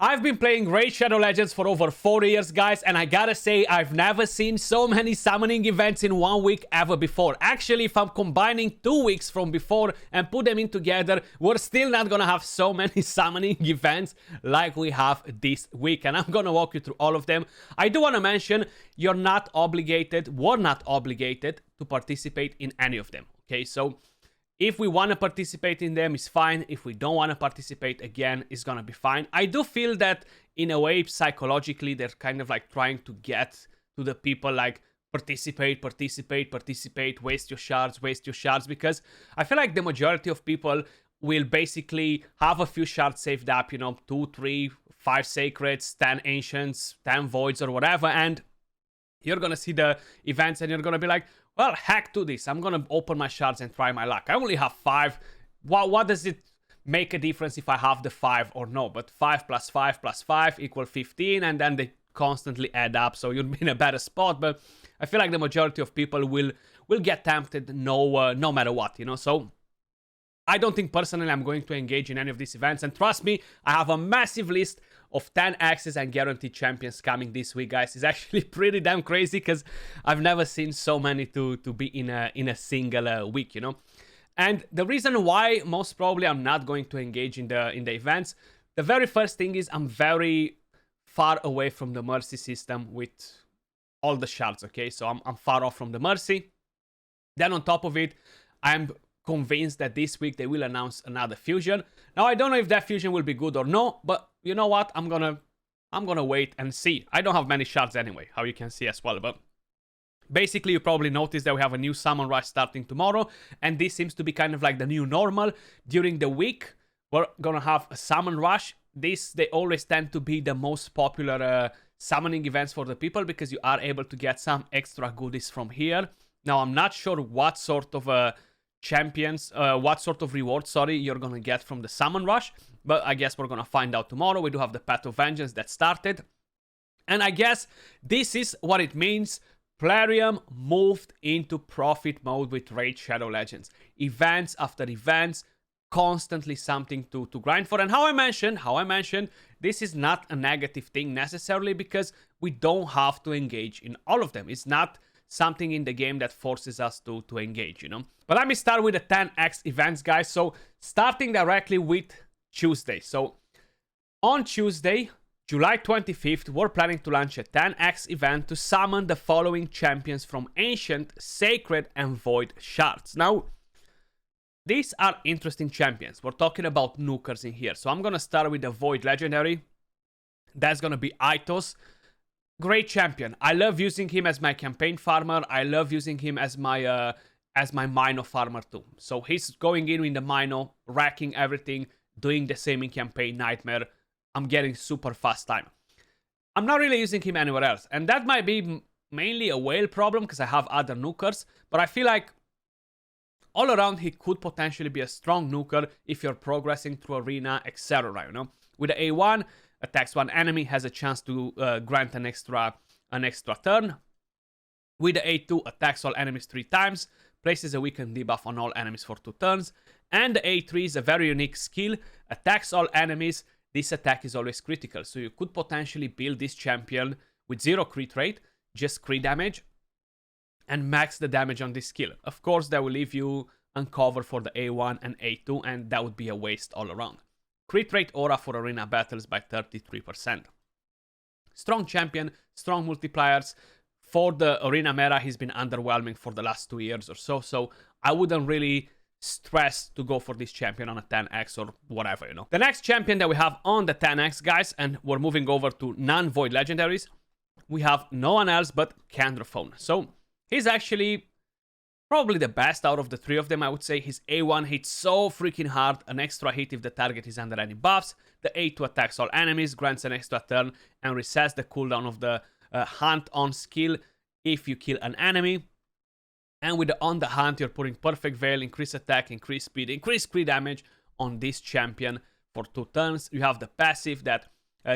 I've been playing Raid Shadow Legends for over 4 years, guys, and I gotta say, I've never seen so many summoning events in 1 week ever before. Actually, if I'm combining 2 weeks from before and put them in together, we're still not gonna have so many summoning events like we have this week, and I'm gonna walk you through all of them. I do wanna mention, we're not obligated to participate in any of them, okay? So if we want to participate in them, it's fine. If we don't want to participate, again, it's going to be fine. I do feel that, in a way, psychologically, they're kind of like trying to get to the people like, participate, waste your shards, because I feel like the majority of people will basically have a few shards saved up, 2, 3, 5 sacreds, 10 ancients, 10 voids, or whatever, and you're going to see the events and you're going to be like, well, heck to this. I'm going to open my shards and try my luck. I only have 5. What does it make a difference if I have the 5 or no? But 5 plus 5 plus 5 equal 15, and then they constantly add up, so you'll be in a better spot. But I feel like the majority of people will get tempted no matter what, So I don't think personally I'm going to engage in any of these events. And trust me, I have a massive list of 10 axes and guaranteed champions coming this week, guys. It's actually pretty damn crazy because I've never seen so many to be in a single week, And the reason why most probably I'm not going to engage in the events, the very first thing is I'm very far away from the mercy system with all the shards, okay? So I'm far off from the mercy. Then on top of it, I'm convinced that this week they will announce another fusion. Now I don't know if that fusion will be good or no, but you know what? I'm gonna wait and see. I don't have many shards anyway, how you can see as well, but basically you probably noticed that we have a new summon rush starting tomorrow, and this seems to be kind of like the new normal. During the week, we're gonna have a summon rush. They always tend to be the most popular summoning events for the people because you are able to get some extra goodies from here. Now I'm not sure what sort of what sort of reward, you're gonna get from the summon rush, but I guess we're gonna find out tomorrow. We do have the Path of Vengeance that started, and I guess this is what it means. Plarium moved into profit mode with Raid Shadow Legends. Events after events, constantly something to grind for. And how I mentioned, this is not a negative thing necessarily because we don't have to engage in all of them. It's not something in the game that forces us to engage, But let me start with the 10x events, guys. So starting directly with Tuesday. So on Tuesday, July 25th, we're planning to launch a 10x event to summon the following champions from Ancient, Sacred, and Void shards. Now, these are interesting champions. We're talking about nukers in here. So I'm going to start with the Void Legendary. That's going to be Aitos. Great champion. I love using him as my campaign farmer. I love using him as my Mino farmer too. So he's going in the Mino, wrecking everything, doing the same in campaign Nightmare. I'm getting super fast time. I'm not really using him anywhere else, and that might be mainly a whale problem because I have other nukers, but I feel like all around he could potentially be a strong nuker if you're progressing through arena, etc. With the A1, attacks one enemy, has a chance to grant an extra turn. With the A2, attacks all enemies 3 times, places a weakened debuff on all enemies for 2 turns. And the A3 is a very unique skill, attacks all enemies. This attack is always critical, so you could potentially build this champion with 0 crit rate, just crit damage, and max the damage on this skill. Of course, that will leave you uncovered for the A1 and A2, and that would be a waste all around. Crit rate aura for arena battles by 33%. Strong champion, strong multipliers. For the arena meta, he's been underwhelming for the last 2 years or so I wouldn't really stress to go for this champion on a 10x or whatever, The next champion that we have on the 10x, guys, and we're moving over to non-void legendaries, we have no one else but Candraphone. So he's actually probably the best out of the 3 of them, I would say. His A1 hits so freaking hard, an extra hit if the target is under any buffs. The A2 attacks all enemies, grants an extra turn, and resets the cooldown of the Hunt on skill if you kill an enemy. And with the On the Hunt, you're putting Perfect Veil, increase attack, increase speed, increase crit damage on this champion for 2 turns. You have the passive that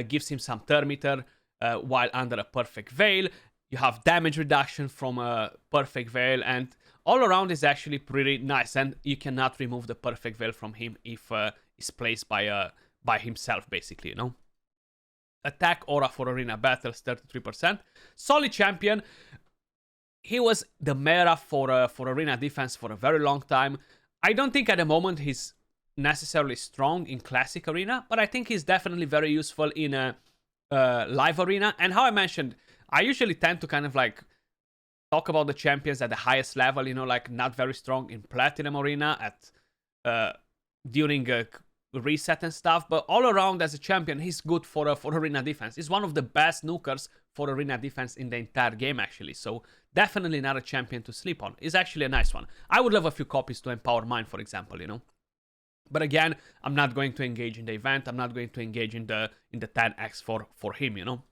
gives him some turn meter while under a Perfect Veil. You have damage reduction from a Perfect Veil, and all around is actually pretty nice. And you cannot remove the Perfect Veil from him if it's placed by himself, basically, Attack aura for arena battles 33%. Solid champion. He was the meta for arena defense for a very long time. I don't think at the moment he's necessarily strong in classic arena, but I think he's definitely very useful in a live arena. And how I mentioned, I usually tend to kind of like talk about the champions at the highest level, you know, like not very strong in platinum arena at during a reset and stuff, but all around as a champion, he's good for arena defense. He's one of the best nukers for arena defense in the entire game, actually. So definitely not a champion to sleep on. He's actually a nice one. I would love a few copies to empower mine, for example, you know. But again, I'm not going to engage in the event. I'm not going to engage in the 10x for him, you know.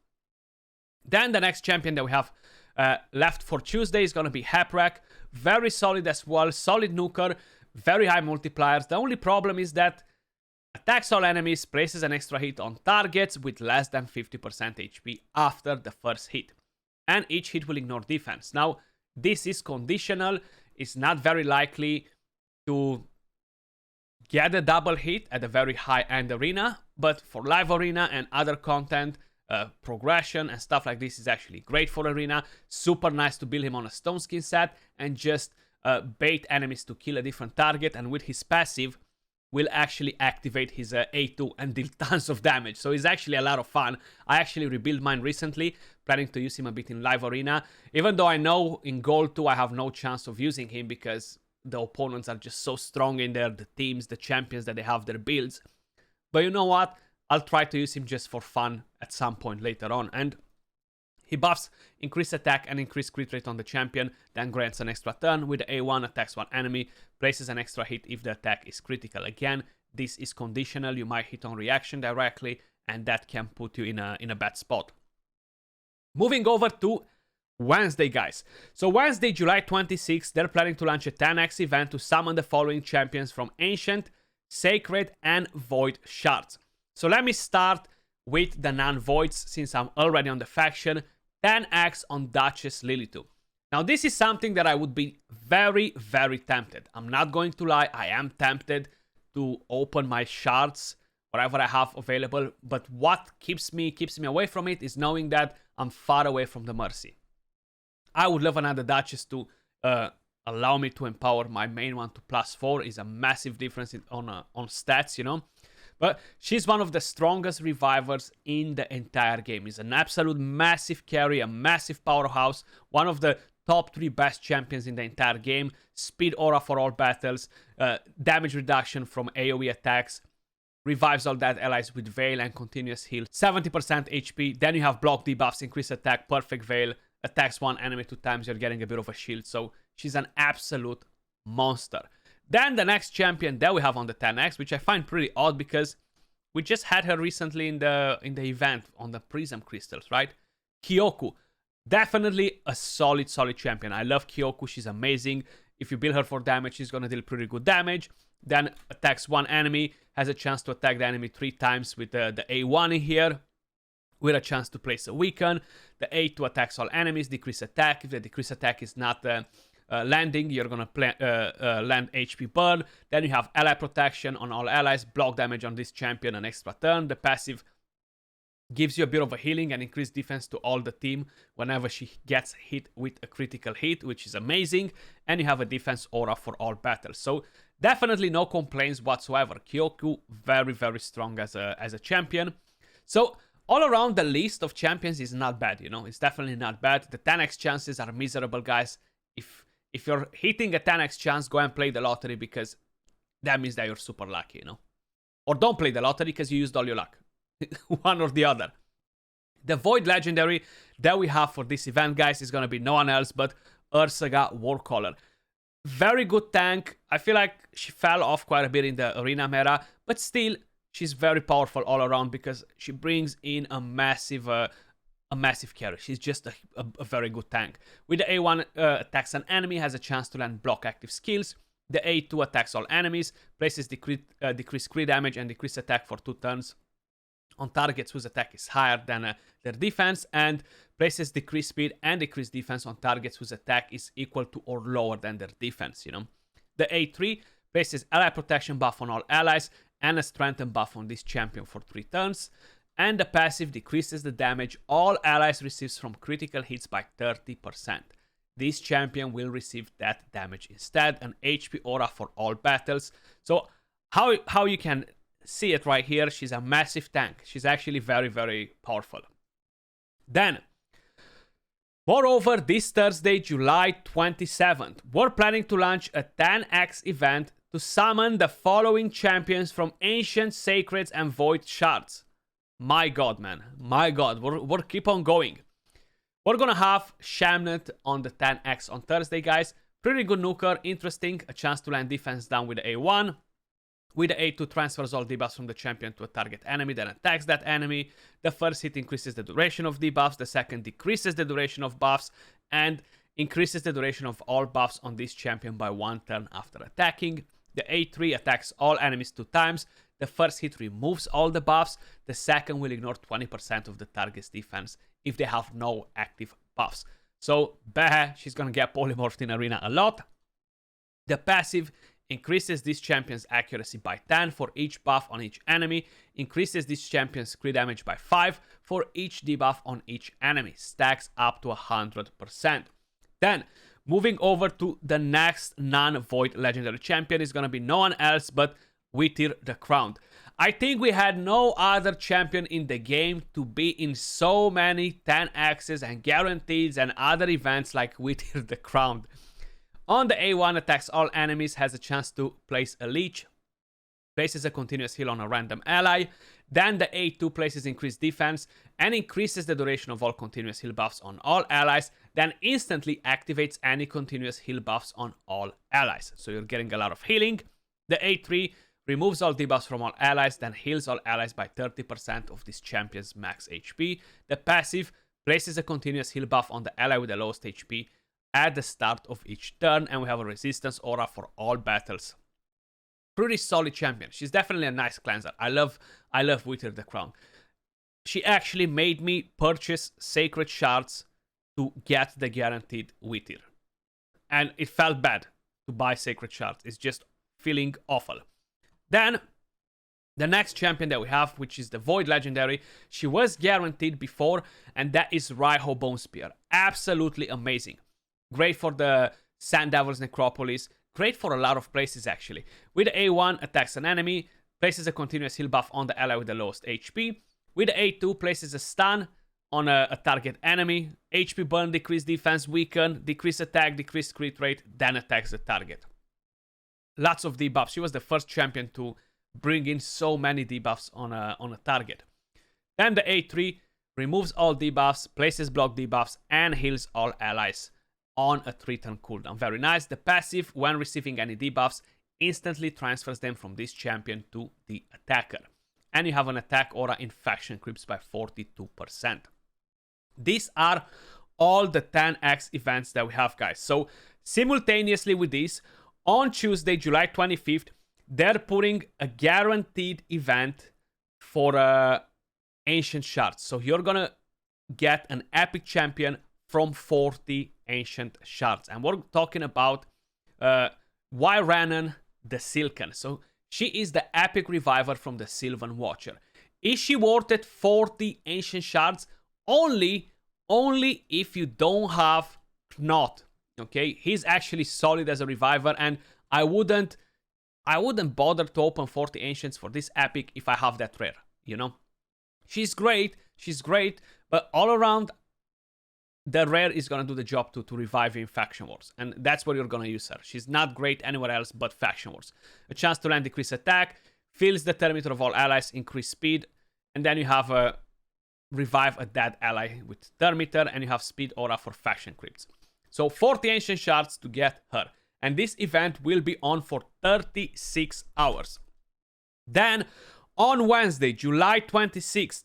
Then the next champion that we have left for Tuesday is going to be Haprek. Very solid as well. Solid nuker. Very high multipliers. The only problem is that attacks all enemies, places an extra hit on targets with less than 50% HP after the first hit. And each hit will ignore defense. Now, this is conditional. It's not very likely to get a double hit at a very high-end arena. But for live arena and other content, progression and stuff like this is actually great for arena. Super nice to build him on a stone skin set and just bait enemies to kill a different target. And with his passive, will actually activate his A2 and deal tons of damage. So it's actually a lot of fun. I actually rebuilt mine recently, planning to use him a bit in live arena. Even though I know in Gold 2 I have no chance of using him because the opponents are just so strong in there, the teams, the champions that they have their builds. But you know what? I'll try to use him just for fun at some point later on. And he buffs increased attack and increased crit rate on the champion, then grants an extra turn. With the A1, attacks one enemy, places an extra hit if the attack is critical. Again, this is conditional. You might hit on reaction directly, and that can put you in a bad spot. Moving over to Wednesday, guys. So Wednesday, July 26th, they're planning to launch a 10x event to summon the following champions from Ancient, Sacred, and Void Shards. So let me start with the non-voids since I'm already on the faction. 10x on Duchess Lilitu. Now this is something that I would be very, very tempted. I'm not going to lie, I am tempted to open my shards, whatever I have available, but what keeps me away from it is knowing that I'm far away from the Mercy. I would love another Duchess to allow me to empower my main one to +4. Is a massive difference on stats, you know. But she's one of the strongest revivers in the entire game. Is an absolute massive carry, a massive powerhouse, one of the top 3 best champions in the entire game. Speed aura for all battles, damage reduction from AoE attacks, revives all dead allies with Veil and continuous heal, 70% HP. Then you have block debuffs, increased attack, perfect Veil, attacks one enemy 2 times, you're getting a bit of a shield. So she's an absolute monster. Then the next champion that we have on the 10x, which I find pretty odd because we just had her recently in the event on the Prism Crystals, right? Kyoku. Definitely a solid champion. I love Kyoku. She's amazing. If you build her for damage, she's going to deal pretty good damage. Then attacks one enemy, has a chance to attack the enemy 3 times with the A1 in here, with a chance to place a weaken. The A2 attacks all enemies, decrease attack. If the decrease attack is not landing, you're gonna land HP burn. Then you have ally protection on all allies, block damage on this champion an extra turn. The passive gives you a bit of a healing and increased defense to all the team whenever she gets hit with a critical hit, which is amazing. And you have a defense aura for all battles. So definitely no complaints whatsoever. Kyoku, very, very strong as a champion. So all around the list of champions is not bad, you know. It's definitely not bad. The 10x chances are miserable, guys. If you're hitting a 10x chance, go and play the lottery because that means that you're super lucky, you know. Or don't play the lottery because you used all your luck. One or the other. The Void Legendary that we have for this event, guys, is going to be no one else but Ursaga Warcaller. Very good tank. I feel like she fell off quite a bit in the arena meta, but still, she's very powerful all around because she brings in a massive carry. She's just a very good tank. With the A1, attacks an enemy, has a chance to land block active skills. The A2 attacks all enemies, places decreased crit damage and decreased attack for 2 turns on targets whose attack is higher than their defense, and places decreased speed and decreased defense on targets whose attack is equal to or lower than their defense, you know. The A3 places ally protection buff on all allies and a strengthen buff on this champion for 3 turns. And the passive decreases the damage all allies receives from critical hits by 30%. This champion will receive that damage instead, an HP aura for all battles. So how you can see it right here, she's a massive tank. She's actually very, very powerful. Then, moreover, this Thursday, July 27th, we're planning to launch a 10x event to summon the following champions from Ancient, Sacreds, and Void Shards. My god, man. My god. We're keep on going. We're gonna have Shamnet on the 10x on Thursday, guys. Pretty good nuker, interesting. A chance to land defense down with the A1. With the A2 transfers all debuffs from the champion to a target enemy, then attacks that enemy. The first hit increases the duration of debuffs. The second decreases the duration of buffs. And increases the duration of all buffs on this champion by 1 turn after attacking. The A3 attacks all enemies 2 times. The first hit removes all the buffs. The second will ignore 20% of the target's defense if they have no active buffs. So, bah, she's gonna get polymorphed in arena a lot. The passive increases this champion's accuracy by 10 for each buff on each enemy. Increases this champion's crit damage by 5 for each debuff on each enemy. Stacks up to 100%. Then, moving over to the next non-void legendary champion is gonna be no one else but Whittier the Crowned. I think we had no other champion in the game to be in so many 10x's and guarantees and other events like Whittier the Crowned. On the A1, attacks all enemies, has a chance to place a leech, places a continuous heal on a random ally. Then the A2 places increased defense and increases the duration of all continuous heal buffs on all allies, then instantly activates any continuous heal buffs on all allies. So you're getting a lot of healing. The A3 removes all debuffs from all allies, then heals all allies by 30% of this champion's max HP. The passive places a continuous heal buff on the ally with the lowest HP at the start of each turn, and we have a resistance aura for all battles. Pretty solid champion. She's definitely a nice cleanser. I love Whittier the Crown. She actually made me purchase Sacred Shards to get the guaranteed Whittier. And it felt bad to buy Sacred Shards. It's just feeling awful. Then, the next champion that we have, which is the Void Legendary, she was guaranteed before, and that is Raiho Bone Spear. Absolutely amazing. Great for the Sand Devil's Necropolis. Great for a lot of places, actually. With the A1, attacks an enemy, places a continuous heal buff on the ally with the lowest HP. With the A2, places a stun on a target enemy. HP burn, decrease defense, weaken, decrease attack, decrease crit rate, then attacks the target. Lots of debuffs. She was the first champion to bring in so many debuffs on a target. Then the A3 removes all debuffs, places block debuffs, and heals all allies on a 3-turn cooldown. Very nice. The passive, when receiving any debuffs, instantly transfers them from this champion to the attacker. And you have an attack aura in faction creeps by 42%. These are all the 10x events that we have, guys. So simultaneously with this, on Tuesday, July 25th, they're putting a guaranteed event for Ancient Shards. So you're gonna get an epic champion from 40 Ancient Shards. And we're talking about Wyrannen the Silken. So she is the epic reviver from the Sylvan Watcher. Is she worth it 40 Ancient Shards? Only if you don't have Knot. Okay, he's actually solid as a reviver, and I wouldn't bother to open 40 ancients for this epic if I have that rare, you know? She's great, but all around, the rare is gonna do the job to revive you in Faction Wars, and that's where you're gonna use her. She's not great anywhere else but Faction Wars. A chance to land decrease attack, fills the thermometer of all allies, increase speed, and then you have a revive a dead ally with thermometer, and you have speed aura for faction creeps. So 40 Ancient Shards to get her. And this event will be on for 36 hours. Then, on Wednesday, July 26th,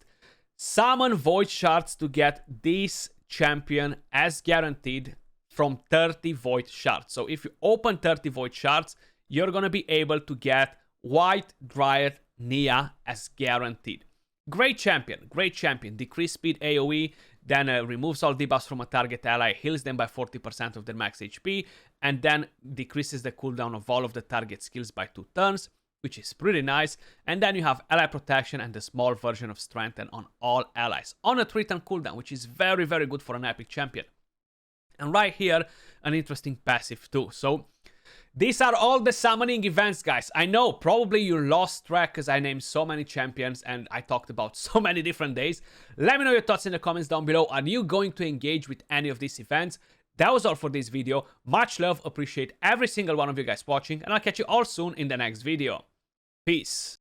summon Void Shards to get this champion as guaranteed from 30 Void Shards. So if you open 30 Void Shards, you're going to be able to get White Dryad Nia as guaranteed. Great champion. Decrease speed AoE, then removes all debuffs from a target ally, heals them by 40% of their max HP, and then decreases the cooldown of all of the target skills by 2 turns. which is pretty nice. And then you have ally protection and the small version of strengthen on all allies on a 3-turn cooldown, which is very, very good for an epic champion. And right here, an interesting passive too. So these are all the summoning events, guys. I know probably you lost track because I named so many champions and I talked about so many different days. Let me know your thoughts in the comments down below. Are you going to engage with any of these events? That was all for this video. Much love, appreciate every single one of you guys watching, and I'll catch you all soon in the next video. Peace.